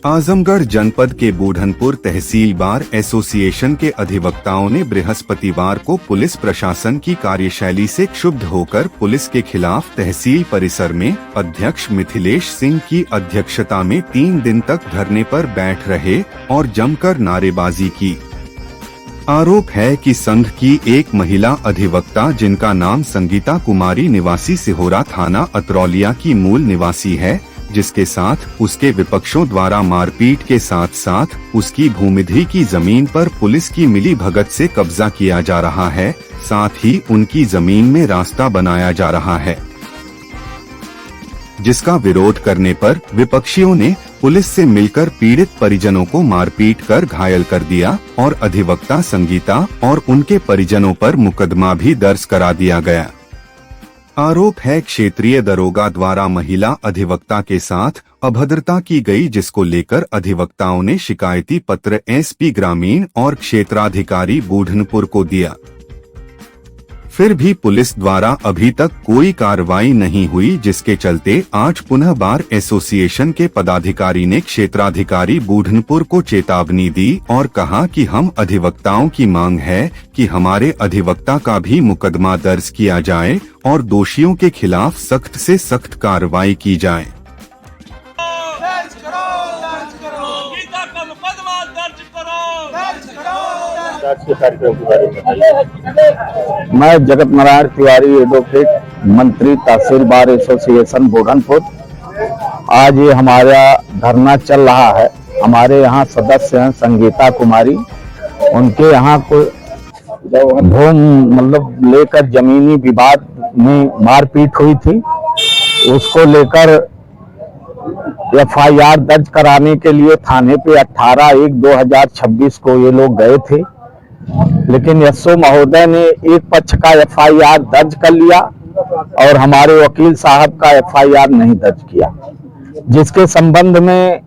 आजमगढ़ जनपद के बूढ़नपुर तहसील bar association के अधिवक्ताओं ने बृहस्पतिवार को पुलिस प्रशासन की कार्यशैली से क्षुब्ध होकर पुलिस के खिलाफ तहसील परिसर में अध्यक्ष मिथिलेश सिंह की अध्यक्षता में 3 दिन तक धरने पर बैठ रहे और जमकर नारेबाजी की। आरोप है कि संघ की एक महिला अधिवक्ता जिनका नाम संगीता कुमारी निवासी सिहोरा थाना अतरौलिया की मूल निवासी है, जिसके साथ उसके विपक्षों द्वारा मारपीट के साथ साथ उसकी भूमिधि की जमीन पर पुलिस की मिली भगत से कब्जा किया जा रहा है, साथ ही उनकी जमीन में रास्ता बनाया जा रहा है, जिसका विरोध करने पर विपक्षियों ने पुलिस से मिलकर पीड़ित परिजनों को मारपीट कर घायल कर दिया और अधिवक्ता संगीता और उनके परिजनों पर मुकदमा भी दर्ज करा दिया गया। आरोप है क्षेत्रीय दरोगा द्वारा महिला अधिवक्ता के साथ अभद्रता की गई, जिसको लेकर अधिवक्ताओं ने शिकायती पत्र एसपी ग्रामीण और क्षेत्राधिकारी बूढ़नपुर को दिया। फिर भी पुलिस द्वारा अभी तक कोई कार्रवाई नहीं हुई, जिसके चलते आज पुनः बार एसोसिएशन के पदाधिकारी ने क्षेत्राधिकारी बूढ़नपुर को चेतावनी दी और कहा कि हम अधिवक्ताओं की मांग है कि हमारे अधिवक्ता का भी मुकदमा दर्ज किया जाए और दोषियों के खिलाफ सख्त से सख्त कार्रवाई की जाए। मैं जगत नारायण तिवारी एडवोकेट, मंत्री तहसील बार एसोसिएशन बूढ़नपुर। आज ये हमारा धरना चल रहा है। हमारे यहाँ सदस्य हैं संगीता कुमारी, उनके यहाँ कोई मतलब लेकर जमीनी विवाद में मारपीट हुई थी, उसको लेकर एफआईआर दर्ज कराने के लिए थाने पे 18/1/2026 को ये लोग गए थे, लेकिन एसओ महोदय ने एक पक्ष का एफआईआर दर्ज कर लिया और हमारे वकील साहब का एफआईआर नहीं दर्ज किया, जिसके संबंध में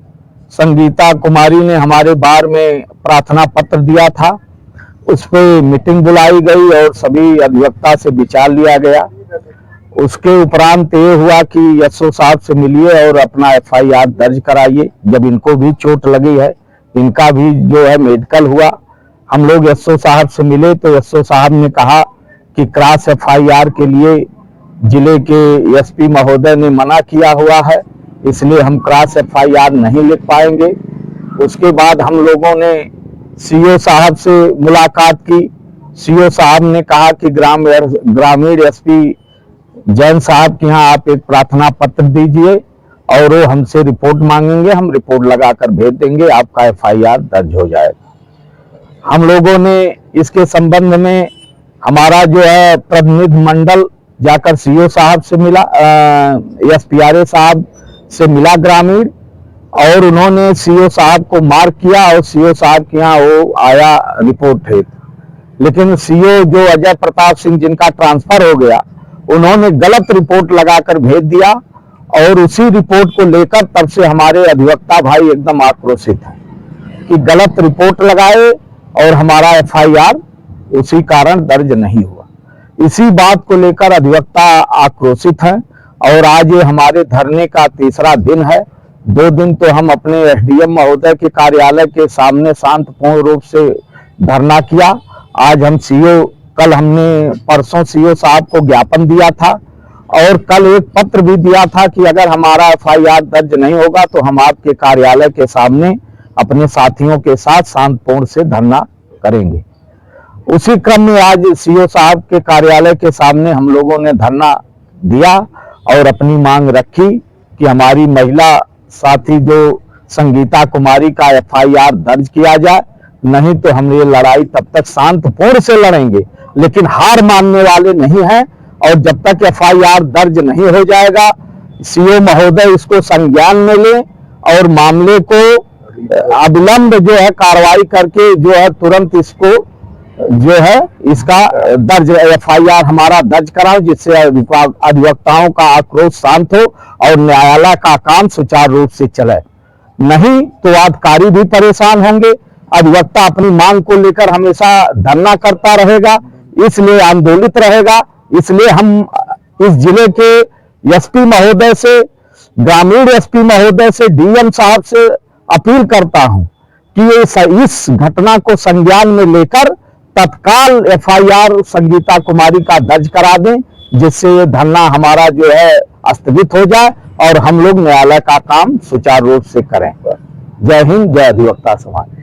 संगीता कुमारी ने हमारे बार में प्रार्थना पत्र दिया था। उस पर मीटिंग बुलाई गई और सभी अधिवक्ता से विचार लिया गया। उसके उपरांत ये हुआ कि एसओ साहब से मिलिए और अपना एफआईआर दर्ज कराइए। जब इनको भी चोट लगी है, इनका भी जो है मेडिकल हुआ, हम लोग एसओ साहब से मिले तो एसओ साहब ने कहा कि क्रॉस एफआईआर के लिए जिले के एसपी महोदय ने मना किया हुआ है, इसलिए हम क्रॉस एफआईआर नहीं लिख पाएंगे। उसके बाद हम लोगों ने सीओ साहब से मुलाकात की। सीओ साहब ने कहा कि ग्रामीण एसपी जैन साहब के यहाँ आप एक प्रार्थना पत्र दीजिए और वो हमसे रिपोर्ट मांगेंगे, हम रिपोर्ट लगाकर भेज देंगे, आपका एफआईआर दर्ज हो जाएगा। हम लोगों ने इसके संबंध में हमारा जो है प्रतिनिधि मंडल जाकर सीओ साहब से मिला, एसपीआरए साहब से मिला ग्रामीण, और उन्होंने सीओ साहब को मार्क किया और सीओ साहब के यहाँ वो आया रिपोर्ट है। लेकिन सीओ जो अजय प्रताप सिंह जिनका ट्रांसफर हो गया, उन्होंने गलत रिपोर्ट लगाकर भेज दिया और उसी रिपोर्ट को लेकर तब से हमारे अधिवक्ता भाई एकदम आक्रोशित हैं कि गलत रिपोर्ट लगाए और हमारा एफआईआर उसी कारण दर्ज नहीं हुआ। इसी बात को लेकर अधिवक्ता आक्रोशित हैं और आज ये हमारे धरने का 3रा दिन है। 2 दिन तो हम अपने एसडीएम महोदय के कार्यालय के सामने शांतिपूर्ण रूप से धरना किया। आज हम कल हमने परसों सीओ साहब को ज्ञापन दिया था और कल एक पत्र भी दिया था कि अगर हमारा एफआईआर दर्ज नहीं होगा तो हम आपके कार्यालय के सामने अपने साथियों के साथ शांतिपूर्ण से धरना करेंगे। उसी क्रम में आज सीओ साहब के कार्यालय के सामने हम लोगों ने धरना दिया और अपनी मांग रखी कि हमारी महिला साथी जो संगीता कुमारी का एफआईआर दर्ज किया जाए, नहीं तो हम ये लड़ाई तब तक शांतिपूर्ण से लड़ेंगे, लेकिन हार मानने वाले नहीं हैं। और जब तक एफआईआर दर्ज नहीं हो जाएगा, सीओ महोदय इसको संज्ञान में ले और मामले को अविलंब जो है कार्रवाई करके जो है तुरंत इसको जो है इसका दर्ज एफआईआर हमारा दर्ज कराओ, जिससे अधिवक्ताओं का आक्रोश शांत हो और न्यायालय का काम सुचारू रूप से चले। नहीं तो वादकारी भी परेशान होंगे। अधिवक्ता अपनी मांग को लेकर हमेशा धरना करता रहेगा, इसलिए आंदोलित रहेगा। इसलिए हम इस जिले के एसपी महोदय से, ग्रामीण एसपी महोदय से, डीएम साहब से अपील करता हूं कि इस घटना को संज्ञान में लेकर तत्काल एफआईआर संगीता कुमारी का दर्ज करा दें, जिससे ये धरना हमारा जो है स्थगित हो जाए और हम लोग न्यायालय का काम सुचारू रूप से करें। जय हिंद, जय अधिवक्ता समाज।